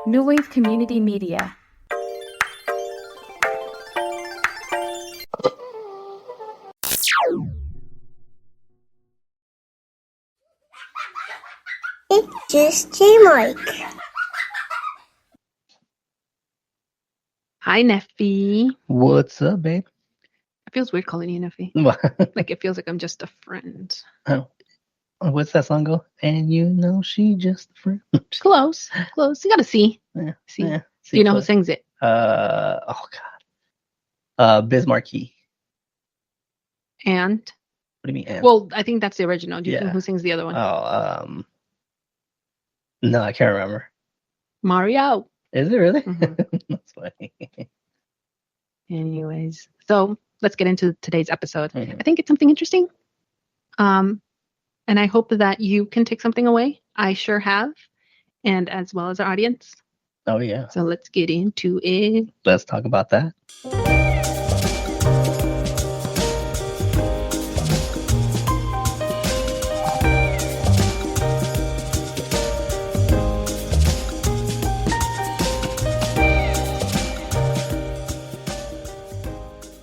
NuWave Community Media. It's just J-Mike. Hi, Nefi. What's up, babe? It feels weird calling you Nefi. Like it feels like I'm just a friend. Oh, what's that song go? And you know she just a friend. Close. You gotta see. Yeah, See. yeah, Do you know who close. sings it? Oh God. Bismarcky. And? What do you mean? And? Well, I think that's the original. Do you know Yeah. who sings the other one? Oh, no, I can't remember. Mario. Is it really? Mm-hmm. That's funny. Anyways, so let's get into today's episode. Mm-hmm. I think it's something interesting. And I hope that you can take something away. I sure have. And as well as our audience. Oh, yeah. So let's get into it. Let's talk about that.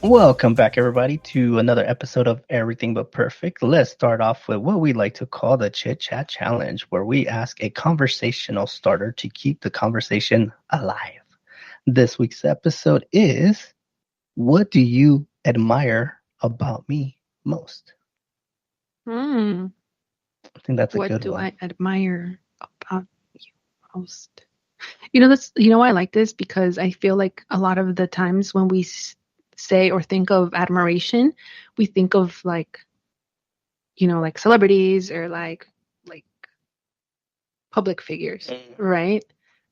Welcome back, everybody, to another episode of Everything But Perfect. Let's start off with what we like to call the Chit Chat Challenge, where we ask a conversational starter to keep the conversation alive. This week's episode is, what do you admire about me most? I think that's a good one. What do I admire about you most? You know why I like this? Because I feel like a lot of the times when we say or think of admiration, we think of like celebrities or like public figures, right?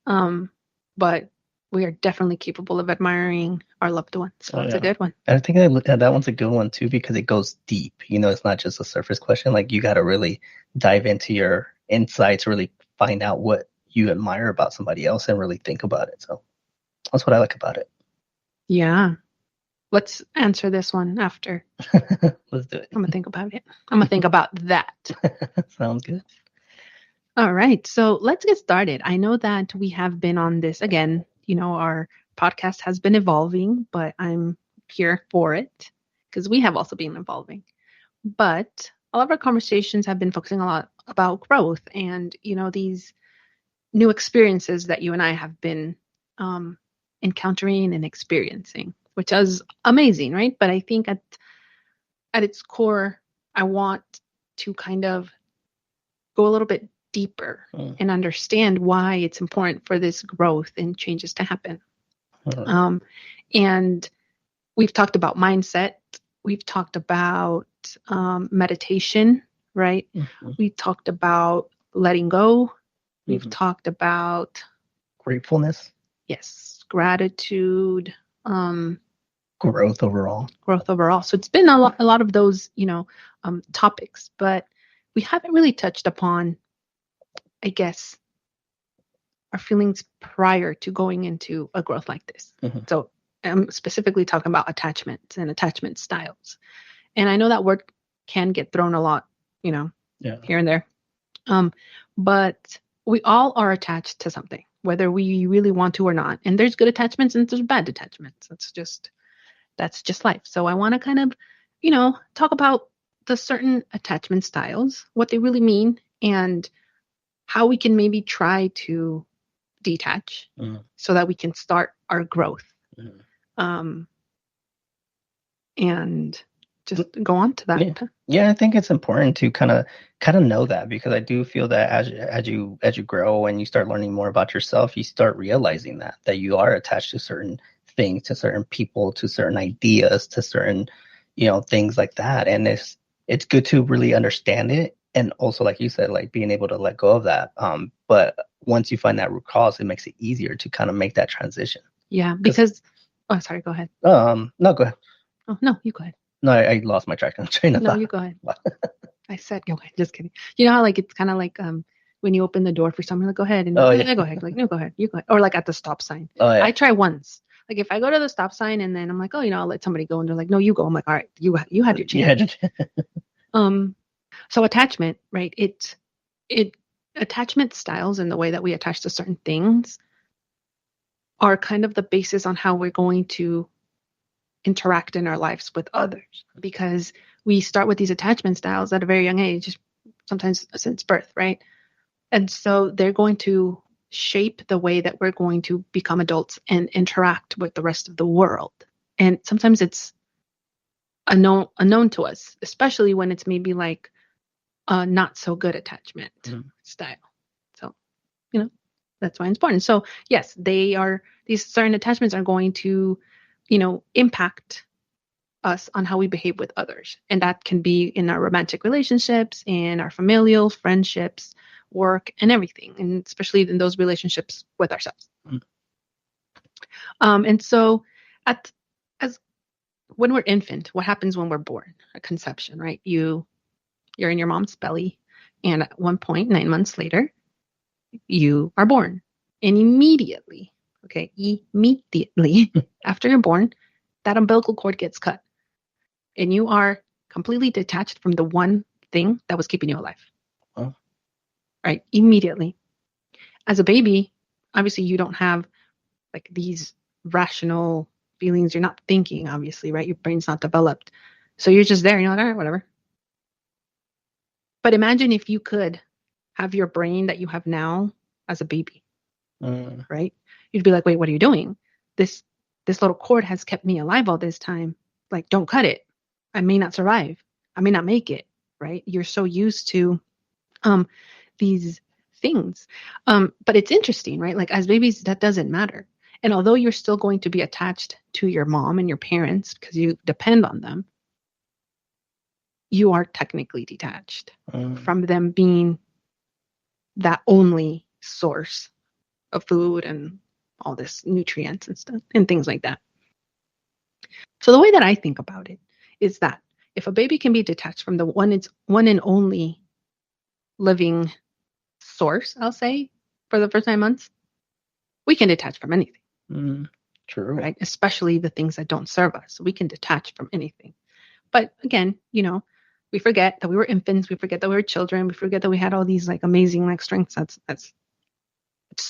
But we are definitely capable of admiring our loved ones. So it's a good one. And I think that one's a good one too, because it goes deep. It's not just a surface question. Like, you got to really dive into your insights, really find out what you admire about somebody else and really think about it. So that's what I like about it. Yeah. Let's answer this one after. Let's do it. I'm going to think about it. I'm going to think about that. Sounds good. All right. So let's get started. I know that we have been on this again. Our podcast has been evolving, but I'm here for it because we have also been evolving. But all of our conversations have been focusing a lot about growth and, these new experiences that you and I have been encountering and experiencing, which is amazing, right? But I think at its core, I want to kind of go a little bit deeper and understand why it's important for this growth and changes to happen. And we've talked about mindset. We've talked about meditation, right? Mm-hmm. We've talked about letting go. We've talked about gratefulness. Yes. Gratitude. Growth overall. So it's been a lot of those, topics, but we haven't really touched upon, I guess, our feelings prior to going into a growth like this. Mm-hmm. So I'm specifically talking about attachments and attachment styles. And I know that word can get thrown a lot, here and there. But we all are attached to something, whether we really want to or not. And there's good attachments and there's bad attachments. That's just life. So I want to kind of, talk about the certain attachment styles, what they really mean, and how we can maybe try to detach so that we can start our growth. And just go on to that. Yeah, I think it's important to kind of know that, because I do feel that as you grow and you start learning more about yourself, you start realizing that you are attached to certain things, to certain people, to certain ideas, to certain things like that. And it's good to really understand it, and also, like you said, like being able to let go of that. But once you find that root cause, it makes it easier to kind of make that transition. Yeah, because sorry, go ahead. No, go ahead. Oh no, you go ahead. No, I lost my train of thought. No, you go ahead. I said go ahead. Just kidding. You know how like it's kind of like when you open the door for someone, like go ahead and go ahead. Like no, go ahead. You go ahead. Or like at the stop sign. Oh yeah. I try once. Like if I go to the stop sign and then I'm like, I'll let somebody go, and they're like, no, you go. I'm like, all right, you had your chance. Yeah. So attachment, right? It attachment styles and the way that we attach to certain things are kind of the basis on how we're going to interact in our lives with others, because we start with these attachment styles at a very young age, sometimes since birth, right? And so they're going to shape the way that we're going to become adults and interact with the rest of the world. And sometimes it's unknown to us, especially when it's maybe like a not so good attachment style. So, that's why it's important. So yes, these certain attachments are going to, impact us on how we behave with others. And that can be in our romantic relationships, in our familial friendships, work, and everything, and especially in those relationships with ourselves. And so as when we're infant, what happens when we're born? A conception, right? You're in your mom's belly, and at one point, 9 months later, you are born. And immediately after you're born, that umbilical cord gets cut. And you are completely detached from the one thing that was keeping you alive. Oh. Right? Immediately. As a baby, obviously you don't have like these rational feelings. You're not thinking, obviously, right? Your brain's not developed. So you're just there. You're like, all right, whatever. But imagine if you could have your brain that you have now as a baby, right? You'd be like, wait, what are you doing? This little cord has kept me alive all this time. Like, don't cut it. I may not survive. I may not make it, right? You're so used to these things. But it's interesting, right? Like as babies, that doesn't matter. And although you're still going to be attached to your mom and your parents because you depend on them, you are technically detached from them being that only source of food and all this nutrients and stuff and things like that. So the way that I think about it is that if a baby can be detached from the one and only living source, I'll say, for the first 9 months, we can detach from anything. True. Right? Especially the things that don't serve us. We can detach from anything. But again, we forget that we were infants. We forget that we were children. We forget that we had all these like amazing like strengths as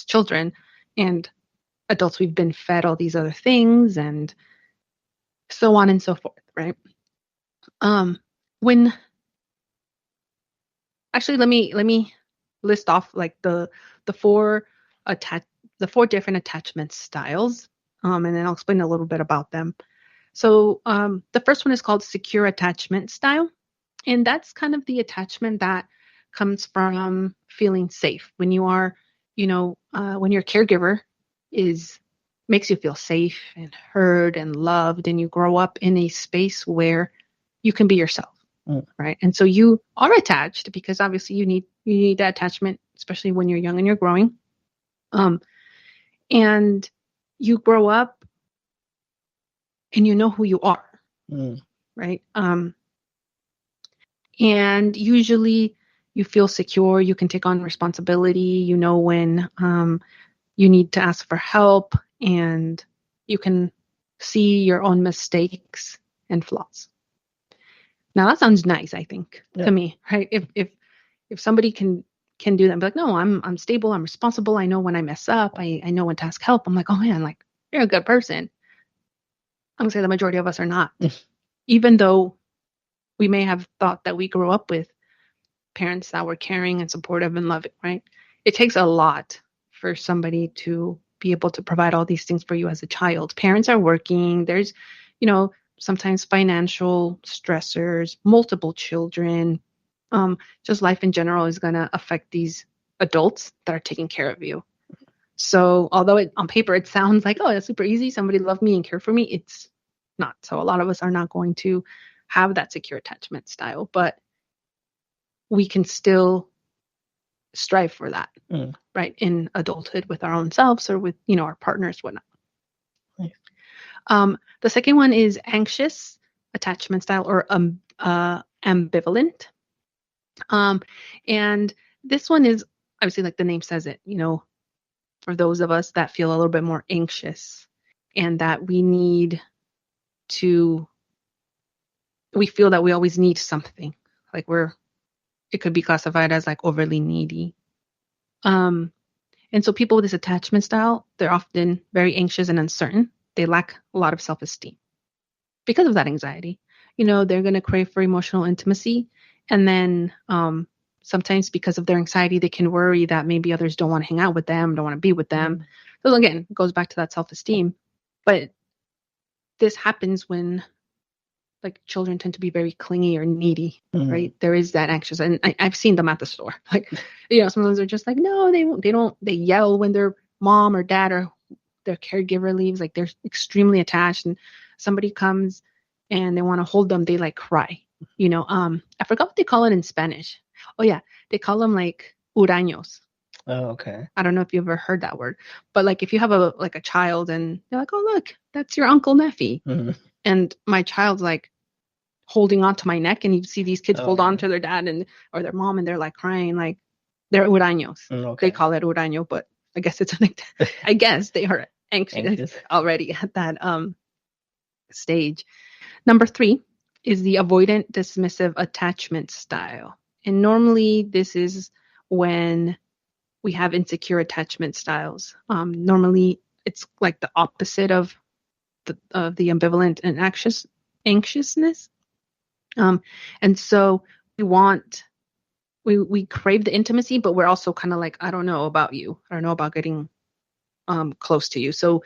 children, and adults. We've been fed all these other things and so on and so forth, right? When actually, let me list off like the four different attachment styles, and then I'll explain a little bit about them. So the first one is called secure attachment style. And that's kind of the attachment that comes from feeling safe. When you are, when your caregiver makes you feel safe and heard and loved, and you grow up in a space where you can be yourself, right? And so you are attached because obviously you need that attachment, especially when you're young and you're growing. And you grow up and you know who you are, right? And usually you feel secure, you can take on responsibility, you know when you need to ask for help, and you can see your own mistakes and flaws. Now that sounds nice, I think, to me, right? If somebody can do that and be like, no, I'm stable, I'm responsible, I know when I mess up, I know when to ask help. I'm like, oh man, like you're a good person. I'm gonna say the majority of us are not. Even though we may have thought that we grew up with parents that were caring and supportive and loving, right? It takes a lot for somebody to be able to provide all these things for you as a child. Parents are working. There's, sometimes financial stressors, multiple children. Just life in general is going to affect these adults that are taking care of you. So although on paper it sounds like, oh, that's super easy, somebody loved me and cared for me, it's not. So a lot of us are not going to have that secure attachment style, but we can still strive for that, right? In adulthood with our own selves or with, our partners, whatnot. Nice. The second one is anxious attachment style or ambivalent. And this one is obviously like the name says it, for those of us that feel a little bit more anxious and that we feel that we always need something, like it could be classified as like overly needy. And And so people with this attachment style, they're often very anxious and uncertain. They lack a lot of self-esteem because of that anxiety. They're going to crave for emotional intimacy. And then sometimes because of their anxiety, they can worry that maybe others don't want to hang out with them, don't want to be with them. So again, it goes back to that self-esteem. But this happens when like children tend to be very clingy or needy, right? There is that anxious, and I've seen them at the store. Like, sometimes they're just like, no, they won't. They don't. They yell when their mom or dad or their caregiver leaves. Like they're extremely attached, and somebody comes and they want to hold them, they like cry. I forgot what they call it in Spanish. Oh yeah, they call them like huraños. Oh, okay. I don't know if you ever heard that word, but like if you have a child and they're like, oh look, that's your Uncle Nefi, and my child's like holding on to my neck, and you see these kids hold on to their dad or their mom, and they're like crying, like they're huraños. Okay. They call it huraño, but I guess it's I guess they are anxious already at that stage. Number 3 is the avoidant dismissive attachment style. And normally this is when we have insecure attachment styles. Normally it's like the opposite of the ambivalent and anxiousness. And so we crave the intimacy, but we're also kind of like, I don't know about you. I don't know about getting close to you. So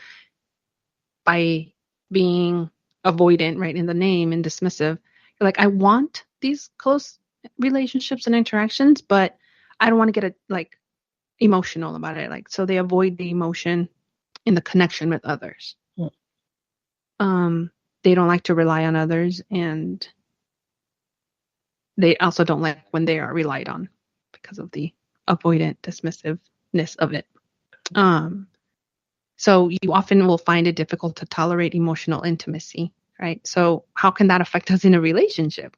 by being avoidant, right, in the name, and dismissive, you're like, I want these close relationships and interactions, but I don't want to get emotional about it. Like, so they avoid the emotion in the connection with others. They don't like to rely on others, and they also don't like when they are relied on because of the avoidant dismissiveness of it. So you often will find it difficult to tolerate emotional intimacy, right? So how can that affect us in a relationship?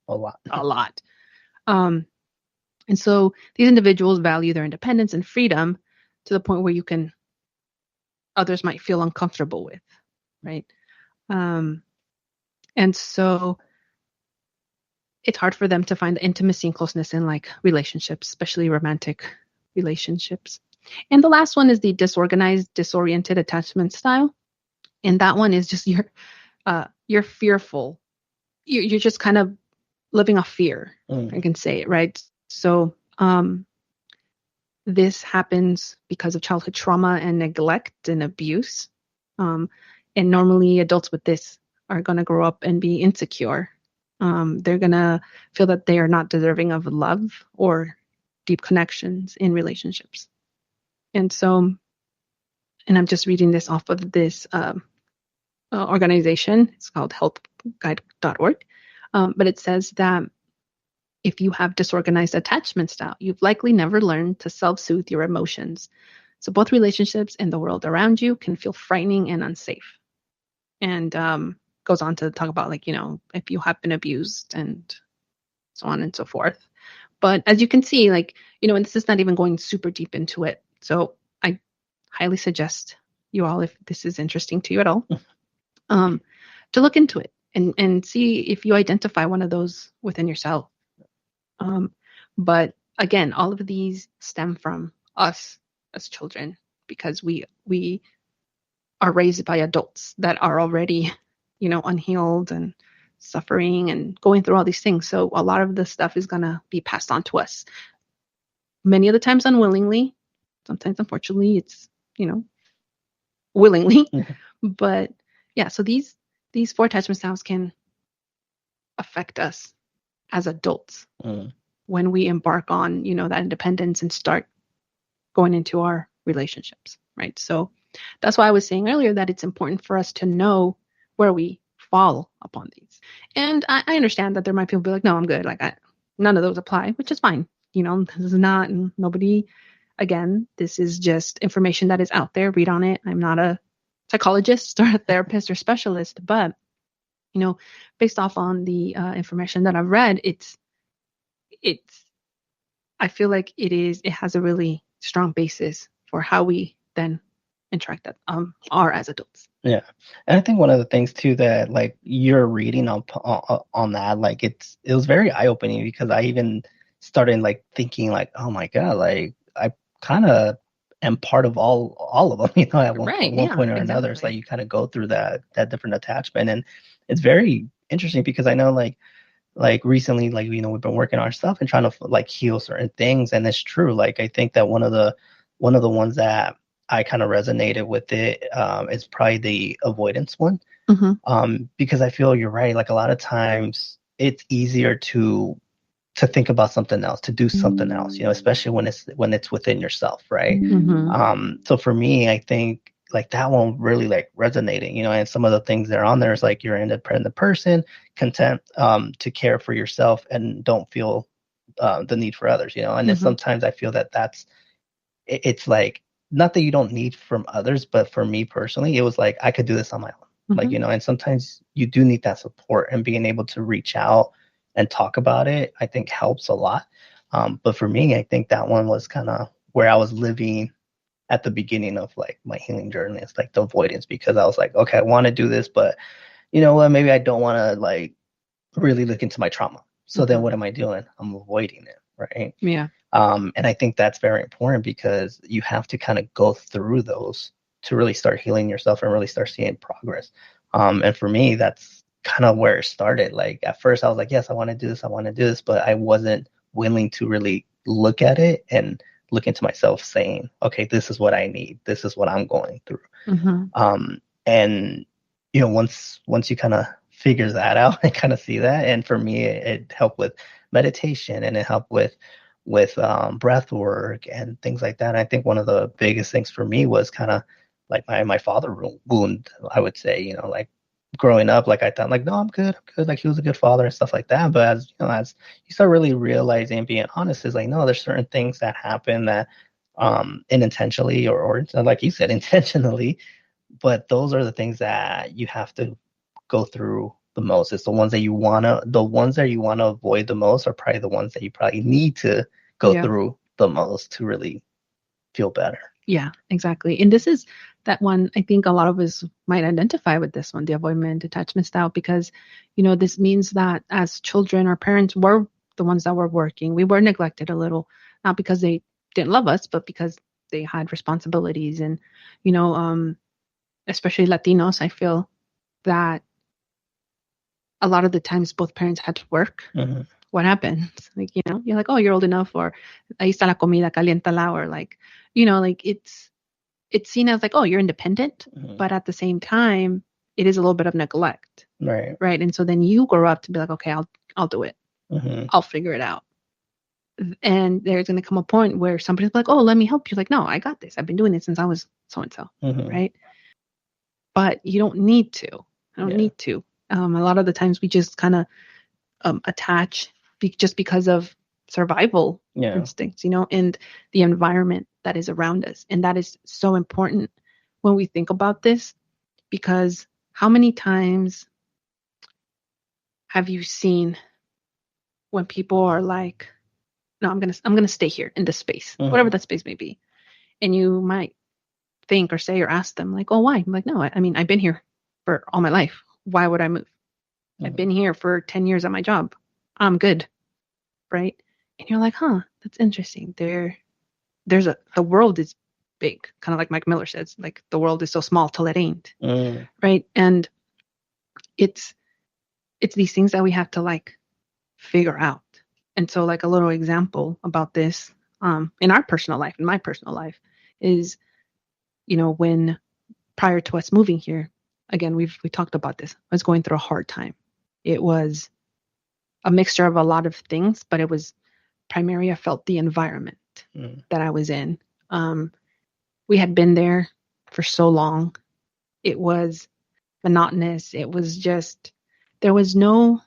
A lot. And so these individuals value their independence and freedom to the point where others might feel uncomfortable with, right? And so it's hard for them to find the intimacy and closeness in like relationships, especially romantic relationships. And the last one is the disorganized, disoriented attachment style. And that one is just you're fearful. You're just kind of living off fear. I can say it, right? So this happens because of childhood trauma and neglect and abuse. And normally adults with this are going to grow up and be insecure. They're going to feel that they are not deserving of love or deep connections in relationships. And so, and I'm just reading this off of this organization. It's called helpguide.org. But it says that if you have disorganized attachment style, you've likely never learned to self-soothe your emotions. So both relationships and the world around you can feel frightening and unsafe. And goes on to talk about if you have been abused and so on and so forth. But as you can see, and this is not even going super deep into it. So I highly suggest you all, if this is interesting to you at all, to look into it and see if you identify one of those within yourself. But again, all of these stem from us as children, because we are raised by adults that are already, unhealed and suffering and going through all these things. So a lot of this stuff is going to be passed on to us. Many of the times unwillingly, sometimes unfortunately it's, willingly. But yeah, so these 4 attachment styles can affect us as adults when we embark on, that independence and start going into our relationships, right? So that's why I was saying earlier that it's important for us to know where we fall upon these. And I understand that there might be people be like, no, I'm good. None of those apply, which is fine. This is not, nobody, again, this is just information that is out there. Read on it. I'm not a psychologist or a therapist or specialist, but, based off on the information that I've read, I feel like it has a really strong basis for how we then interact that are as adults. Yeah. And I think one of the things too that you're reading on that, it was very eye-opening, because I even started thinking oh my God, I kind of and part of all of them, at one Right. one Yeah, point or another. It's exactly. like you kind of go through that different attachment, and it's very interesting because I know like recently, like we've been working on our stuff and trying to like heal certain things, and it's true. Like I think that one of the ones that I kind of resonated with it is probably the avoidance one, because I feel you're right. Like a lot of times it's easier to think about something else, to do something else, especially when it's within yourself, right? So for me, I think like that one really like resonating, and some of the things that are on there is like you're an independent person, content to care for yourself and don't feel the need for others, and then sometimes I feel that it's like not that you don't need from others, but for me personally, it was like I could do this on my own, like and sometimes you do need that support, and being able to reach out and talk about it, I think helps a lot. But for me, I think that one was kind of where I was living at the beginning of like my healing journey. It's like the avoidance, because I was like, okay, I want to do this, but you know what? Maybe I don't want to like really look into my trauma. So then what am I doing? I'm avoiding it, right? Yeah. And I think that's very important because you have to kind of go through those to really start healing yourself and really start seeing progress. And for me, that's kind of where it started. Like at first I was like, yes, I want to do this, but I wasn't willing to really look at it and look into myself saying, okay, this is what I need. This is what I'm going through. And once you kind of figure that out and kind of see that, and for me, it helped with meditation, and it helped with breath work and things like that. And I think one of the biggest things for me was kind of like my father wound, I would say, like growing up, like I thought like, no, I'm good. Like he was a good father and stuff like that. But as you start really realizing and being honest, is like, no, there's certain things that happen that unintentionally or like you said, intentionally, but those are the things that you have to go through the most. It's the ones that you wanna avoid the most are probably the ones that you probably need to go through the most to really feel better. Yeah, exactly. And this is that one, I think a lot of us might identify with this one, the avoidant attachment style, because, this means that as children, our parents were the ones that were working. We were neglected a little, not because they didn't love us, but because they had responsibilities. And, especially Latinos, I feel that a lot of the times both parents had to work. What happens? Like, you're like, oh, you're old enough, or ahí está la comida, caliéntala, or like, like it's seen as like, oh, you're independent, but at the same time, it is a little bit of neglect. Right. And so then you grow up to be like, okay, I'll do it. I'll figure it out. And there's going to come a point where somebody's like, oh, let me help you. Like, no, I got this. I've been doing this since I was so-and-so. Right. But you don't need to. I don't need to. A lot of the times we just kind of attach just because of survival instincts, and the environment that is around us. And that is so important when we think about this, because how many times have you seen when people are like, no, I'm going to stay here in this space, whatever that space may be. And you might think or say or ask them like, oh, why? I'm like, no, I mean, I've been here for all my life. Why would I move? I've been here for 10 years at my job. I'm good. Right. And you're like, huh, that's interesting. The world is big, kind of like Mike Miller says, like the world is so small till it ain't. Right. And it's these things that we have to like figure out. And so like a little example about this in my personal life is, when prior to us moving here, again, we talked about this. I was going through a hard time. It was a mixture of a lot of things, but it was primarily I felt the environment that I was in. We had been there for so long. It was monotonous. It was just, there was no,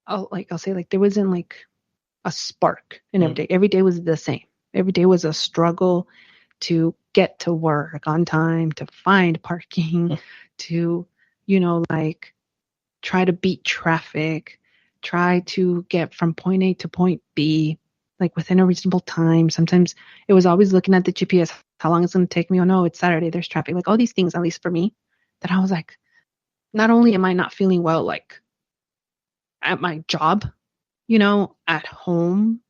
I'll say like, there wasn't like a spark in every day. Every day was the same. Every day was a struggle to get to work on time, to find parking, to, like try to beat traffic, try to get from point A to point B, like within a reasonable time. Sometimes it was always looking at the GPS, how long it's going to take me. Oh no, it's Saturday, there's traffic. Like all these things, at least for me, that I was like, not only am I not feeling well, like at my job, at home,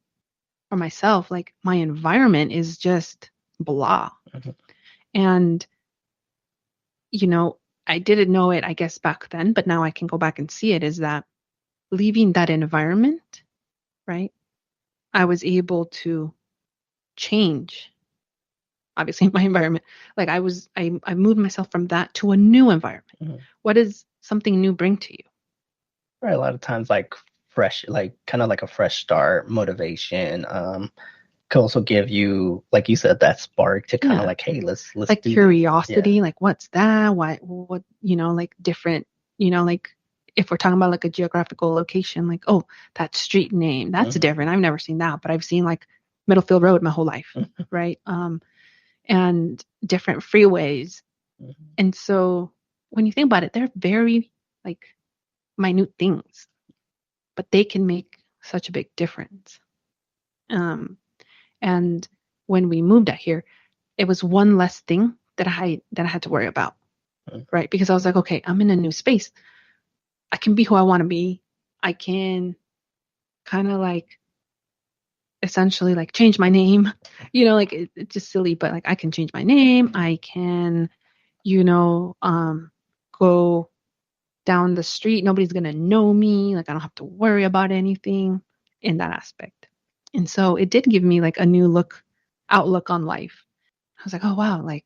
for myself, like my environment is just blah. Mhm. And, you know, I didn't know it, I guess, back then, but now I can go back and see it, is that leaving that environment, right? I was able to change, obviously, my environment. Like I moved myself from that to a new environment. Mhm. What does something new bring to you? Right. A lot of times, like fresh, like kind of like a fresh start, motivation. Could also give you, like you said, that spark to kind of Yeah. like, hey, let's Like do this. Yeah. curiosity, like what's that? What, like different, like if we're talking about like a geographical location, like, oh, that street name, that's Mhm. different. I've never seen that, but I've seen like Middlefield Road my whole life, Mhm. right? And different freeways. Mhm. And so when you think about it, they're very like minute things, but they can make such a big difference. And when we moved out here, it was one less thing that I had to worry about, Mhm. right? Because I was like, okay, I'm in a new space. I can be who I want to be. I can kind of like essentially like change my name, like it's just silly, but like I can change my name. I can, go down the street. Nobody's going to know me. Like I don't have to worry about anything in that aspect. And so it did give me like a new outlook on life. I was like, oh wow, like,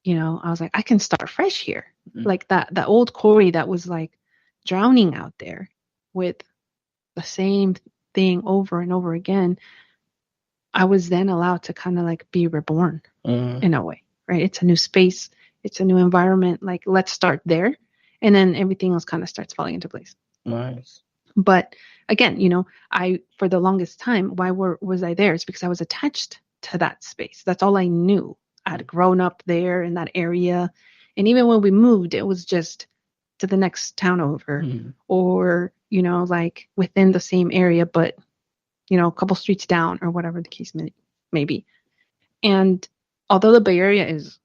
I was like, I can start fresh here. Mhm. Like that old Kori that was like drowning out there with the same thing over and over again. I was then allowed to kind of like be reborn Mhm. in a way, right? It's a new space, it's a new environment. Like, let's start there. And then everything else kind of starts falling into place. Nice. But again, for the longest time, why was I there? It's because I was attached to that space. That's all I knew. I'd grown up there in that area. And even when we moved, it was just to the next town over Mhm. or, like within the same area, but, a couple streets down or whatever the case may be. And although the Bay Area is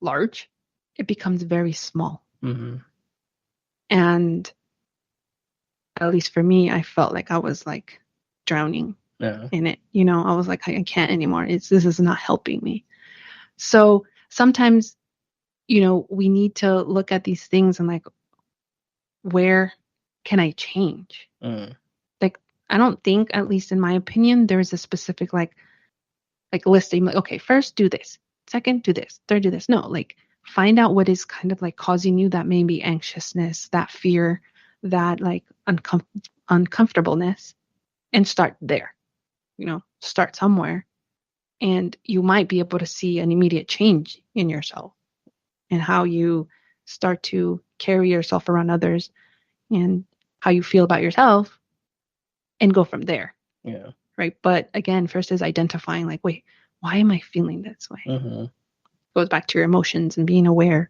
large, it becomes very small. Mhm. And at least for me, I felt like I was like drowning Yeah. in it. I was like, I can't anymore. This is not helping me. So sometimes, we need to look at these things and like, where can I change? Mhm. Like, I don't think, at least in my opinion, there's a specific like listing, like, okay, first do this, second do this, third do this. No, like find out what is kind of like causing you that maybe anxiousness, that fear, that like uncomfortableness, and start there. Start somewhere, and you might be able to see an immediate change in yourself and how you start to carry yourself around others and how you feel about yourself, and go from there. Yeah. Right. But again, first is identifying like, wait, why am I feeling this way? Mhm. Goes back to your emotions and being aware.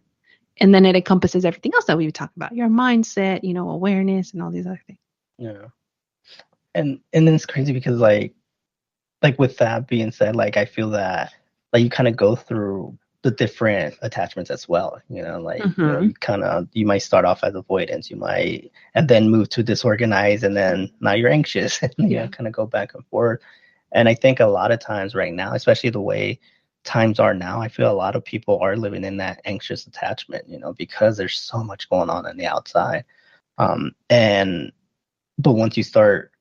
And then it encompasses everything else that we talked about, your mindset, awareness and all these other things. Yeah. And then it's crazy because like with that being said, like I feel that like you kind of go through the different attachments as well. Like you might start off as avoidance, you might and then move to disorganized, and then now you're anxious, and kind of go back and forth. And I think a lot of times right now, especially the way times are now, I feel a lot of people are living in that anxious attachment, because there's so much going on the outside. And but once you start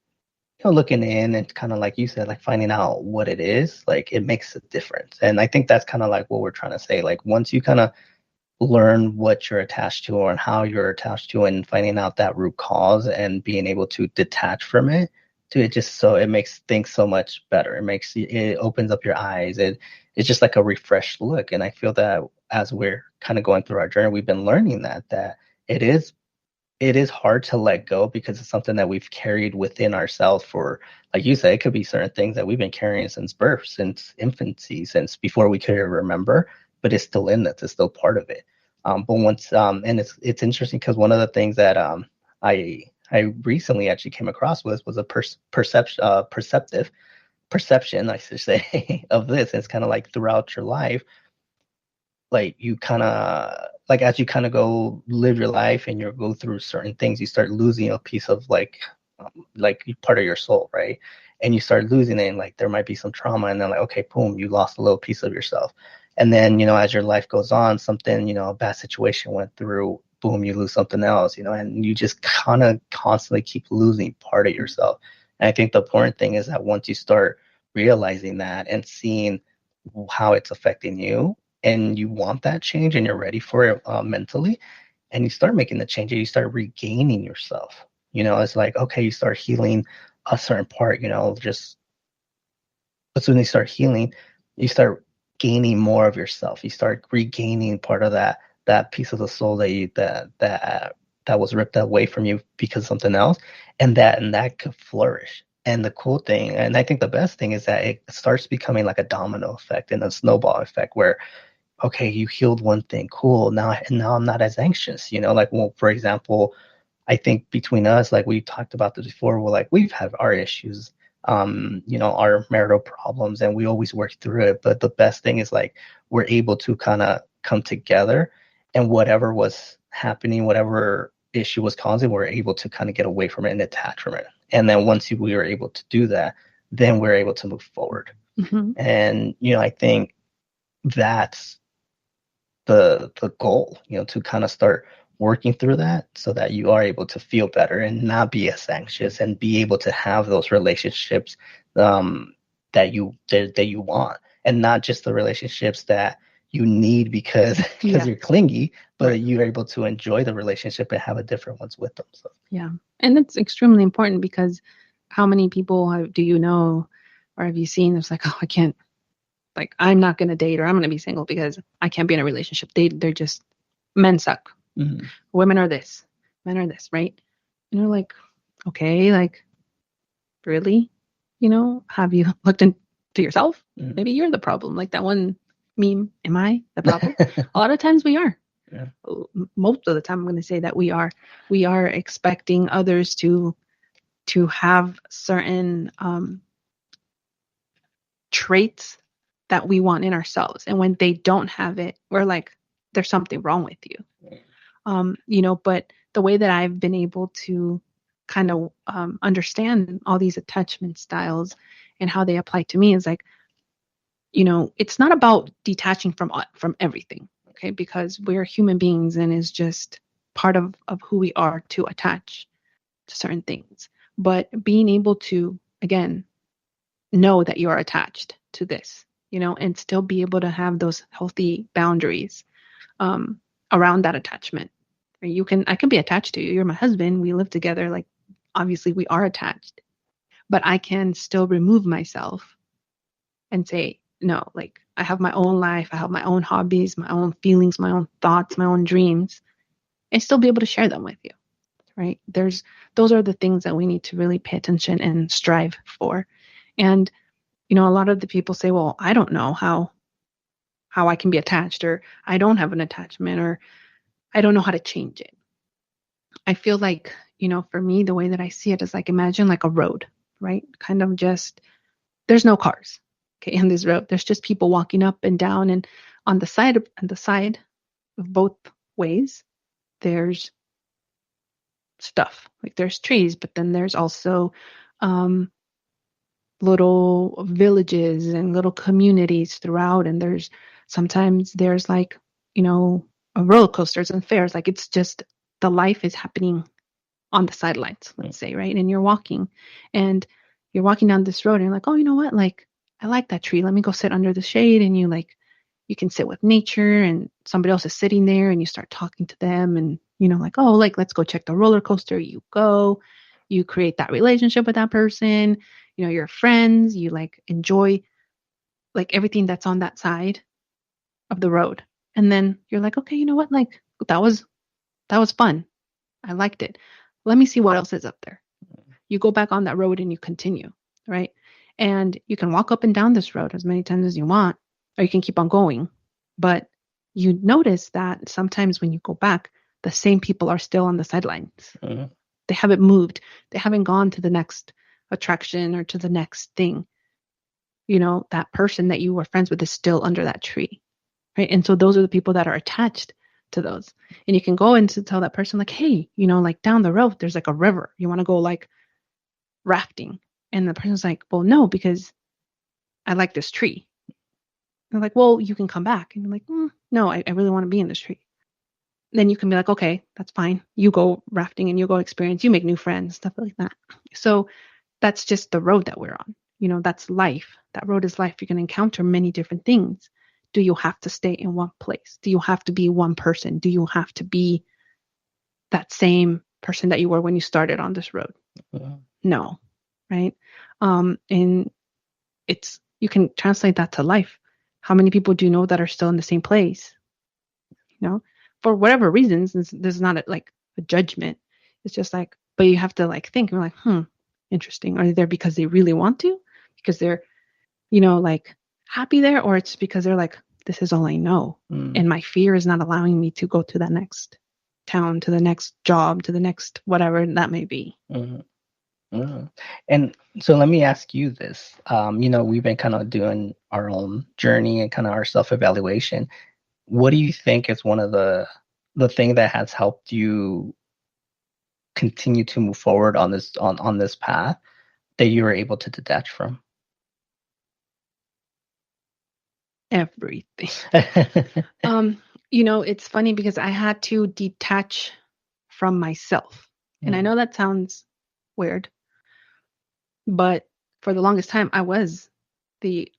looking in and kind of like you said, like finding out what it is, like it makes a difference. And I think that's kind of like what we're trying to say. Like once you kind of learn what you're attached to or how you're attached to, and finding out that root cause and being able to detach from it, to it just so it makes things so much better. It opens up your eyes. It's just like a refreshed look. And I feel that as we're kind of going through our journey, we've been learning that it is hard to let go because it's something that we've carried within ourselves for, like you said, it could be certain things that we've been carrying since birth, since infancy, since before we could remember, but it's still in us. It's still part of it. But once, and it's interesting because one of the things that I recently actually came across was a perception, I should say, of this. It's kind of like throughout your life, like you kind of like as you kind of go live your life and you go through certain things, you start losing a piece of like part of your soul, right? and you start losing it, and like there might be some trauma, and then like, okay, boom, you lost a little piece of yourself. And then, as your life goes on, something, a bad situation went through, boom, you lose something else, and you just kind of constantly keep losing part of yourself. And I think the important thing is that once you start realizing that and seeing how it's affecting you, and you want that change and you're ready for it mentally, and you start making the change, and you start regaining yourself. It's like, okay, you start healing a certain part, just as soon as you start healing, you start gaining more of yourself. You start regaining part of that piece of the soul that was ripped away from you because of something else, and that could flourish. And the cool thing, and I think the best thing, is that it starts becoming like a domino effect and a snowball effect where, okay, you healed one thing, cool. Now I'm not as anxious. Like, well, for example, I think between us, like we talked about this before, we've had our issues, our marital problems, and we always work through it. But the best thing is like we're able to kind of come together, and whatever was happening, whatever issue was causing, we're able to kind of get away from it and detach from it. And then once we were able to do that, then we're able to move forward. Mm-hmm. And I think that's the goal, to kind of start working through that so that you are able to feel better and not be as anxious, and be able to have those relationships that you want, and not just the relationships that you need because you're clingy, but right. You're able to enjoy the relationship and have a different ones with them. So yeah, and that's extremely important, because how many people do you know or have you seen that's like, oh, I can't, like, I'm not going to date, or I'm going to be single because I can't be in a relationship. They're just, men suck. Mm-hmm. Women are this, men are this, right? And you're like, okay, like, really? Have you looked into yourself? Mm-hmm. Maybe you're the problem. Like that one meme, am I the problem? A lot of times we are. Yeah. Most of the time, I'm going to say that we are expecting others to have certain traits that we want in ourselves. And when they don't have it, we're like, there's something wrong with you. But the way that I've been able to kind of understand all these attachment styles and how they apply to me is like, it's not about detaching from everything, okay? Because we're human beings, and it's just part of who we are to attach to certain things. But being able to, again, know that you are attached to this, and still be able to have those healthy boundaries around that attachment. I can be attached to you. You're my husband. We live together. Like, obviously we are attached, but I can still remove myself and say, no, like, I have my own life. I have my own hobbies, my own feelings, my own thoughts, my own dreams, and still be able to share them with you. Right? Those are the things that we need to really pay attention and strive for. And, a lot of the people say, well, I don't know how I can be attached, or I don't have an attachment, or I don't know how to change it. I feel like, for me, the way that I see it is like, imagine like a road, right? Kind of just, there's no cars, okay, in this road. There's just people walking up and down, and on the side of both ways, there's stuff. Like, there's trees, but then there's also little villages and little communities throughout, and sometimes there's like, roller coasters and fairs. Like, it's just, the life is happening on the sidelines, let's say, right? And you're walking down this road, and you're like, oh, you know what? Like, I like that tree. Let me go sit under the shade. And you can sit with nature, and somebody else is sitting there, and you start talking to them, and, like, oh, like, let's go check the roller coaster. You create that relationship with that person. You're friends. You like enjoy like everything that's on that side of the road. And then you're like, okay, you know what? Like, that was fun. I liked it. Let me see what else is up there. You go back on that road and you continue, right? And you can walk up and down this road as many times as you want, or you can keep on going. But you notice that sometimes when you go back, the same people are still on the sidelines. Mm-hmm. They haven't moved. They haven't gone to the next attraction or to the next thing. That person that you were friends with is still under that tree, right? And so those are the people that are attached to those. And you can go and to tell that person, like, hey, like, down the road, there's like a river. You want to go like rafting. And the person's like, well, no, because I like this tree. And they're like, well, you can come back. And you're like, no, I really want to be in this tree. Then you can be like, okay, that's fine. You go rafting and you go experience, you make new friends, stuff like that. So that's just the road that we're on. That's life. That road is life. You're going to encounter many different things. Do you have to stay in one place? Do you have to be one person? Do you have to be that same person that you were when you started on this road? No, right? And you can translate that to life. How many people do you know that are still in the same place? For whatever reasons, there's not a judgment. It's just like, but you have to think, you're like, interesting. Are they there because they really want to? Because they're, happy there? Or it's because they're like, this is all I know. And my fear is not allowing me to go to that next town, to the next job, to the next whatever that may be. And so let me ask you this. We've been kind of doing our own journey and kind of our self-evaluation. What do you think is one of the thing that has helped you continue to move forward on this path that you were able to detach from? Everything. It's funny because I had to detach from myself. And I know that sounds weird, but for the longest time, I was the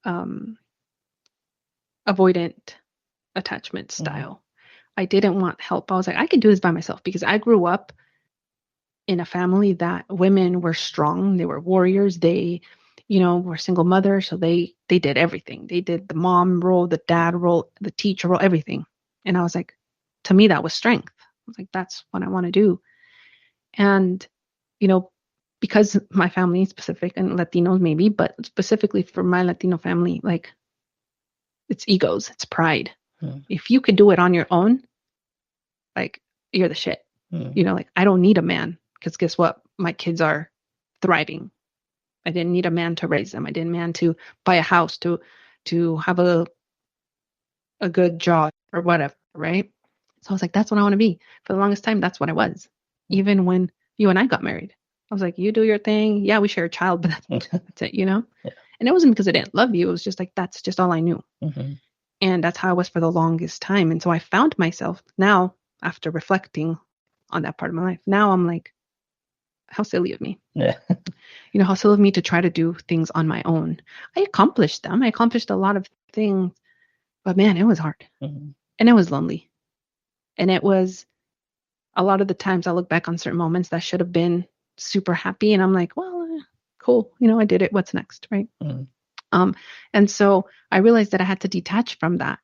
avoidant attachment style. I didn't want help. I was like, I can do this by myself, because I grew up in a family that women were strong. They were warriors. They, were single mothers. So they did everything. They did the mom role, the dad role, the teacher role, everything. And I was like, to me, that was strength. I was like, that's what I want to do. And, because my family is specific, and Latinos maybe, but specifically for my Latino family, it's egos, it's pride. If you could do it on your own, you're the shit. I don't need a man, because guess what? My kids are thriving. I didn't need a man to raise them. I didn't man to buy a house, to have a good job or whatever, right? So I was like, that's what I want to be. For the longest time, that's what I was. Even when you and I got married, I was like, you do your thing. Yeah, we share a child, but that's it, Yeah. And it wasn't because I didn't love you. It was just that's just all I knew. And that's how I was for the longest time. And so I found myself now, after reflecting on that part of my life, now I'm like, how silly of me. Yeah. How silly of me to try to do things on my own. I accomplished them. I accomplished a lot of things, but man, it was hard. And it was lonely. And it was a lot of the times I look back on certain moments that should have been super happy. And I'm like, well, cool. I did it. What's next? Right. And so I realized that I had to detach from that.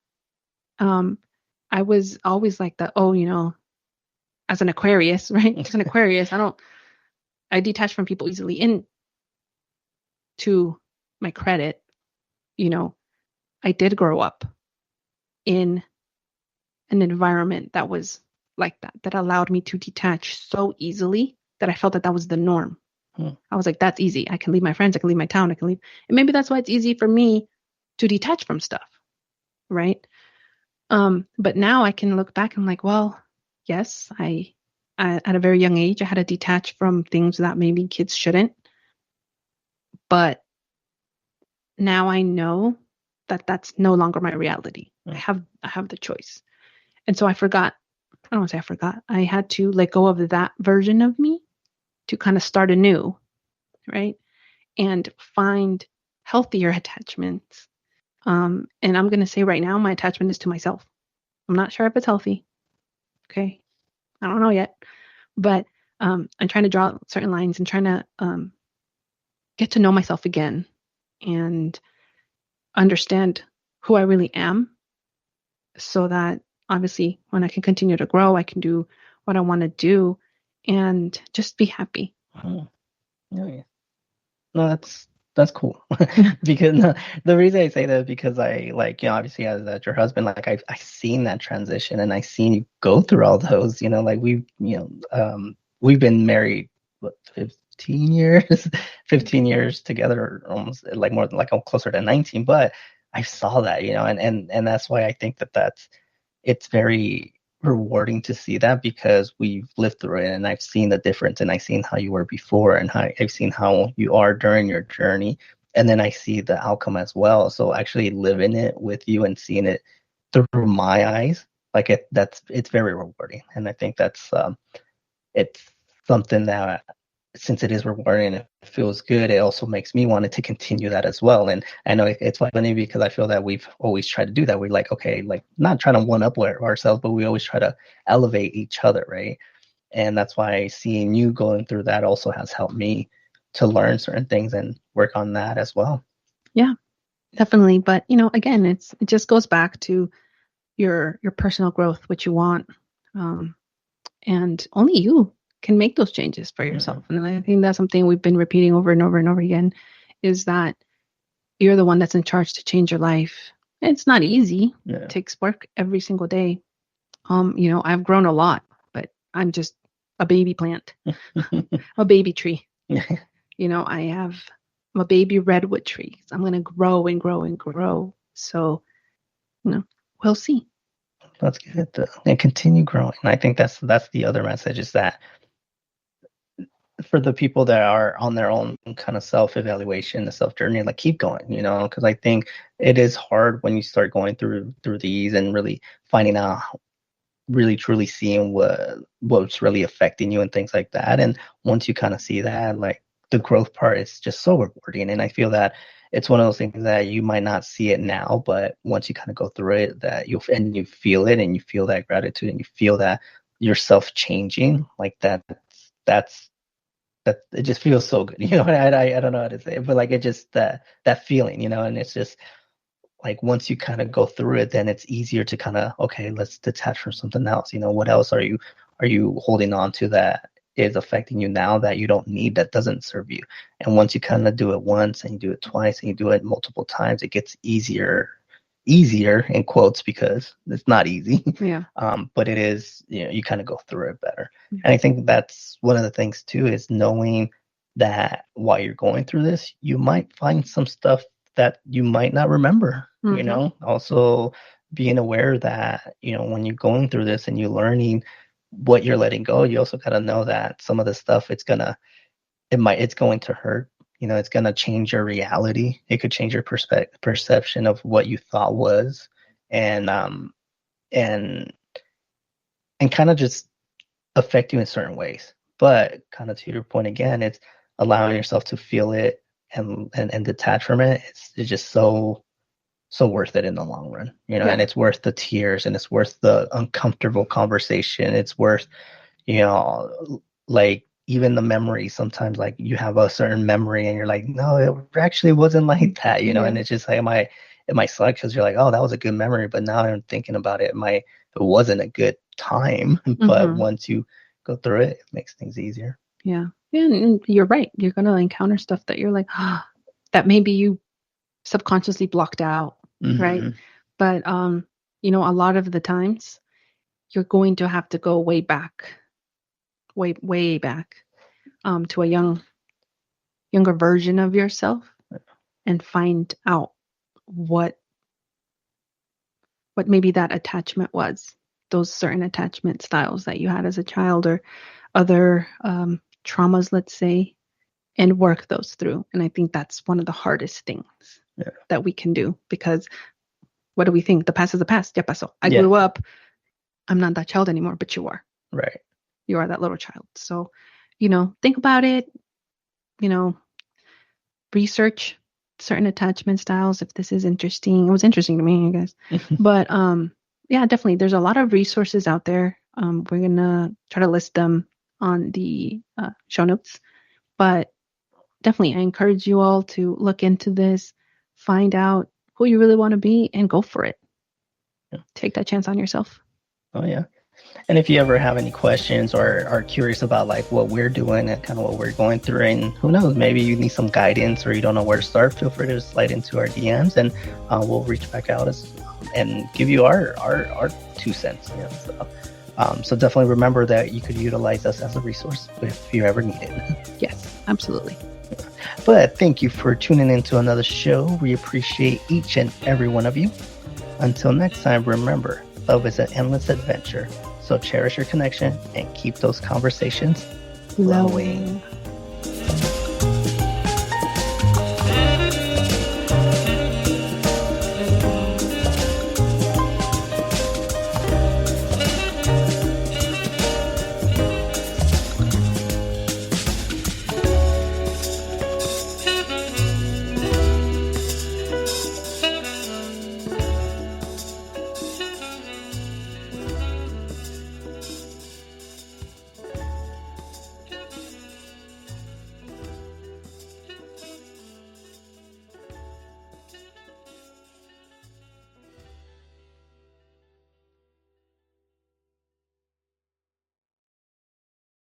I was always like as an Aquarius, right? As an Aquarius, I detach from people easily. And to my credit, I did grow up in an environment that was like that allowed me to detach so easily that I felt that was the norm. I was like, that's easy. I can leave my friends. I can leave my town. I can leave. And maybe that's why it's easy for me to detach from stuff. Right. But now I can look back and I'm like, well, yes, I at a very young age, I had to detach from things that maybe kids shouldn't. But now I know that that's no longer my reality. I have the choice. And so I don't want to say I forgot. I had to let go of that version of me to kind of start anew, right? And find healthier attachments. And I'm going to say right now, my attachment is to myself. I'm not sure if it's healthy. Okay. I don't know yet, but I'm trying to draw certain lines and trying to get to know myself again and understand who I really am, so that obviously when I can continue to grow, I can do what I want to do and just be happy. Oh, yeah. No, that's cool. Because the reason I say that is because I obviously as your husband, I've seen that transition, and I've seen you go through all those, we've been married, what, 15 years, 15 years together, almost more than closer to 19, but I saw that, and that's why I think it's very rewarding to see that, because we've lived through it, and I've seen the difference, and I've seen how you were before, and how I've seen how you are during your journey, and then I see the outcome as well. So actually living it with you and seeing it through my eyes, like it's very rewarding. And I think that's it's something that, since it is rewarding and it feels good, it also makes me want to continue that as well. And I know it's funny, because I feel that we've always tried to do that. We're like, okay, like not trying to one up ourselves, but we always try to elevate each other, right? And that's why seeing you going through that also has helped me to learn certain things and work on that as well. Yeah, definitely. But again, it just goes back to your personal growth, what you want, and only you can make those changes for yourself. Mm-hmm. And I think that's something we've been repeating over and over and over again, is that you're the one that's in charge to change your life. It's not easy. Yeah. It takes work every single day. I've grown a lot, but I'm just a baby plant, a baby tree. I'm a baby redwood tree. So I'm going to grow and grow and grow. So, we'll see. That's good. And continue growing. And I think that's the other message, is that for the people that are on their own kind of self-evaluation, the self-journey, like keep going, because I think it is hard when you start going through these and really finding out, really truly seeing what's really affecting you and things like that. And once you kind of see that, like the growth part is just so rewarding. And I feel that it's one of those things that you might not see it now, but once you kind of go through it, that you feel it, and you feel that gratitude, and you feel that yourself changing, like that it just feels so good. I don't know how to say it, but like it just that feeling, and it's just like once you kind of go through it, then it's easier to kind of, okay, let's detach from something else. What else are you holding on to that is affecting you now, that you don't need, that doesn't serve you? And once you kind of do it once, and you do it twice, and you do it multiple times, it gets easier in quotes, because it's not easy. Yeah. But it is, you kind of go through it better. Yeah. And I think that's one of the things too, is knowing that while you're going through this, you might find some stuff that you might not remember. Also being aware that, when you're going through this and you're learning what you're letting go, you also got to know that some of the stuff, it's going to hurt. It's going to change your reality. It could change your perception of what you thought was, and kind of just affect you in certain ways. But kind of to your point again, it's allowing yourself to feel it and detach from it. It's just so worth it in the long run, Yeah. And it's worth the tears, and it's worth the uncomfortable conversation. It's worth, like even the memory. Sometimes like you have a certain memory and you're like, no, it actually wasn't like that, Yeah. And it's just like, it might suck, because you're like, oh, that was a good memory, but now I'm thinking about it, it wasn't a good time. But once you go through it, it makes things easier. Yeah. And you're right. You're going to encounter stuff that you're like, that maybe you subconsciously blocked out. Mm-hmm. Right. But, a lot of the times you're going to have to go way back, way back, to a younger version of yourself, and find out what maybe that attachment was, those certain attachment styles that you had as a child, or other traumas, let's say, and work those through. And I think that's one of the hardest things that we can do, because what do we think? The past is the past. Ya pasó. I grew up. I'm not that child anymore, but you are. Right. You are that little child. So, think about it, research certain attachment styles if this is interesting. It was interesting to me, I guess. But definitely there's a lot of resources out there. We're going to try to list them on the show notes. But definitely I encourage you all to look into this, find out who you really want to be, and go for it. Yeah. Take that chance on yourself. Oh, yeah. And if you ever have any questions or are curious about like what we're doing and kind of what we're going through, and who knows, maybe you need some guidance or you don't know where to start, feel free to slide into our DMs, and we'll reach back out and give you our 2 cents. So definitely remember that you could utilize us as a resource if you ever need it. Yes, absolutely. But thank you for tuning into another show. We appreciate each and every one of you. Until next time, remember, love is an endless adventure. So cherish your connection and keep those conversations Flowing.